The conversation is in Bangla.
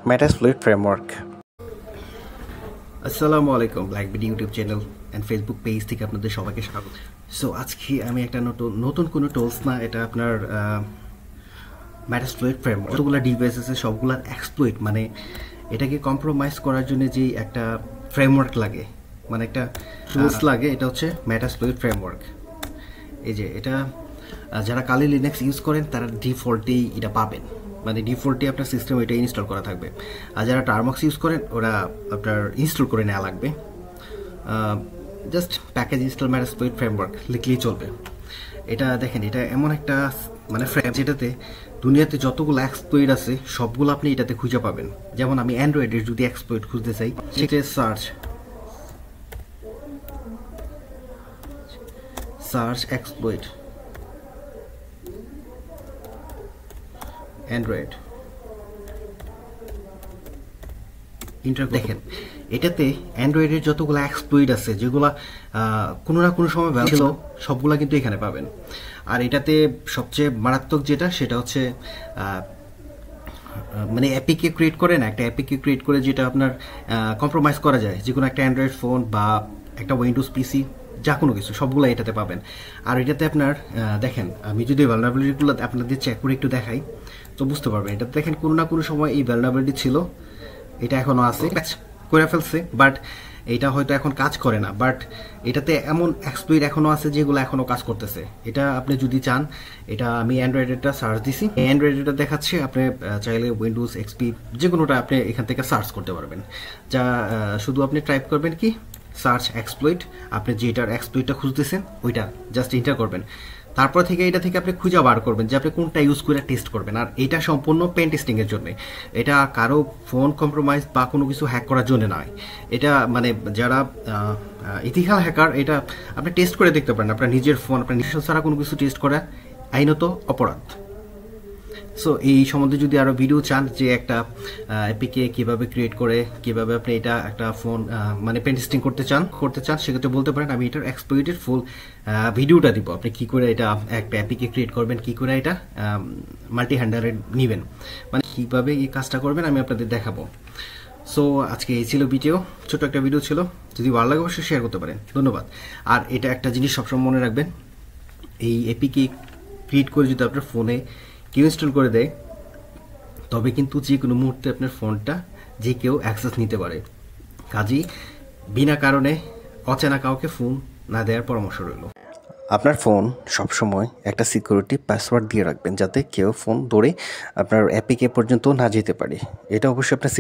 Metasploit framework. আসসালামু আলাইকুম, BlackBD YouTube channel and Facebook page থেকে আপনাদের সবাইকে স্বাগত। সো আজকে আমি একটা নতুন কোনো টুলস না, এটা আপনার ম্যাটাস্প্লয়েট ফ্রেমওয়ার্ক। যতগুলো ডিভাইস আছে সবগুলোর এক্সপ্লয়েট মানে এটাকে কম্প্রোমাইজ করার জন্য যে একটা ফ্রেমওয়ার্ক লাগে, মানে একটা টুলস লাগে, এটা হচ্ছে ম্যাটাস্প্লয়েট ফ্রেমওয়ার্ক। এই যে এটা যারা কালি লিনাক্স ইউজ করেন তারা ডিফল্টেই এটা পাবেন, মানে ডিফল্টে আপনার সিস্টেম এটা ইনস্টল করা থাকবে। আর যারা টার্মক্স ইউজ করেন ওরা আপনার ইনস্টল করে নেওয়া লাগবে। জাস্ট প্যাকেজ ইনস্টল ম্যাটাস্প্লয়েট ফ্রেমওয়ার্ক লিখলেই চলবে। এটা দেখেন, এটা এমন একটা মানে ফ্রেম যেটাতে দুনিয়াতে যতগুলো এক্সপ্লয়েট আছে সবগুলো আপনি এটাতে খুঁজে পাবেন। যেমন আমি অ্যান্ড্রয়েডের যদি এক্সপ্লয়েট খুঁজতে চাই, সেক্ষেত্রে সার্চ এক্সপ্লয়েট অ্যান্ড্রয়েড দেখেন, এটাতে অ্যান্ড্রয়েডের যতগুলো এক্সপ্লয়েট আছে যেগুলো কোনো না কোনো সময় ছিল, সবগুলা কিন্তু এখানে পাবেন। আর এটাতে সবচেয়ে মারাত্মক যেটা, সেটা হচ্ছে মানে অ্যাপিকে ক্রিয়েট করে না, একটা অ্যাপিকে ক্রিয়েট করে যেটা আপনার কম্প্রোমাইজ করা যায়, যে কোনো একটা অ্যান্ড্রয়েড ফোন বা একটা উইন্ডোজ পিসি, যা কোনো কিছু সবগুলো এটাতে পাবেন। আর এটাতে আপনার দেখেন, আমি যদি ভালনারেবিলিটিগুলো আপনাদের চেক করে একটু দেখাই তো বুঝতে পারবেন। এটাতে দেখেন কোনো না কোনো সময় এই ভালনারেবিলিটি ছিল, এটা এখনও আছে, করে ফেলছে, বাট এটা হয়তো এখন কাজ করে না। বাট এটাতে এমন এক্সপ্লয়েট এখনও আছে যেগুলো এখনও কাজ করতেছে। এটা আপনি যদি চান, এটা আমি অ্যান্ড্রয়েডেরটা সার্চ দিছি, অ্যান্ড্রয়েডেরটা দেখাচ্ছে, আপনি চাইলে উইন্ডোজ এক্সপি যে কোনোটা আপনি এখান থেকে সার্চ করতে পারবেন। যা শুধু আপনি টাইপ করবেন কি সার্চ এক্সপ্লয়েট, আপনি যেটার এক্সপ্লয়েটটা খুঁজতেছেন ওইটা জাস্ট এন্টার করবেন। তারপর থেকে এটা থেকে আপনি খুঁজে বার করবেন যে আপনি কোনটা ইউজ করে টেস্ট করবেন। আর এটা সম্পূর্ণ পেন টেস্টিংয়ের জন্য, এটা কারো ফোন কম্প্রোমাইজ বা কোনো কিছু হ্যাক করার জন্য নয়। এটা মানে যারা ইথিক্যাল হ্যাকার, এটা আপনি টেস্ট করে দেখতে পারেন। আপনার নিজের ফোন, আপনার নিজস্ব ছাড়া কোনো কিছু টেস্ট করা আইনত অপরাধ। সো এই সম্বন্ধে যদি আরও ভিডিও চান, যে একটা এপিকে কীভাবে ক্রিয়েট করে কীভাবে আপনি এটা একটা ফোন মানে পেন টেস্টিং করতে চান সেক্ষেত্রে বলতে পারেন, আমি এটার এক্সপ্লয়েটের ফুল ভিডিওটা দিব। আপনি কী করে এটা একটা এপিকে ক্রিয়েট করবেন, কী করে এটা মাল্টি হ্যান্ডারে নেবেন, মানে কীভাবে এই কাজটা করবেন আমি আপনাদের দেখাবো। সো আজকে এই ছিল ভিডিও, ছোট একটা ভিডিও ছিল। যদি ভালো লাগে অবশ্যই শেয়ার করতে পারেন, ধন্যবাদ। আর এটা একটা জিনিস সবসময় মনে রাখবেন, এই এপিকে ক্রিয়েট করে যদি আপনার ফোনে কেউ ইনস্টল করে দেয়, তবে কিন্তু যে কোনো মুহূর্তে আপনার ফোনটা যে কেউ অ্যাক্সেস নিতে পারে। কাজেই বিনা কারণে অচেনা কাউকে ফোন না দেওয়ার পরামর্শ রইল। আপনার ফোন সবসময় একটা সিকিউরিটি পাসওয়ার্ড দিয়ে রাখবেন, যাতে কেউ ফোন ধরে আপনার অ্যাপিকে পর্যন্ত না যেতে পারে। এটা অবশ্যই আপনার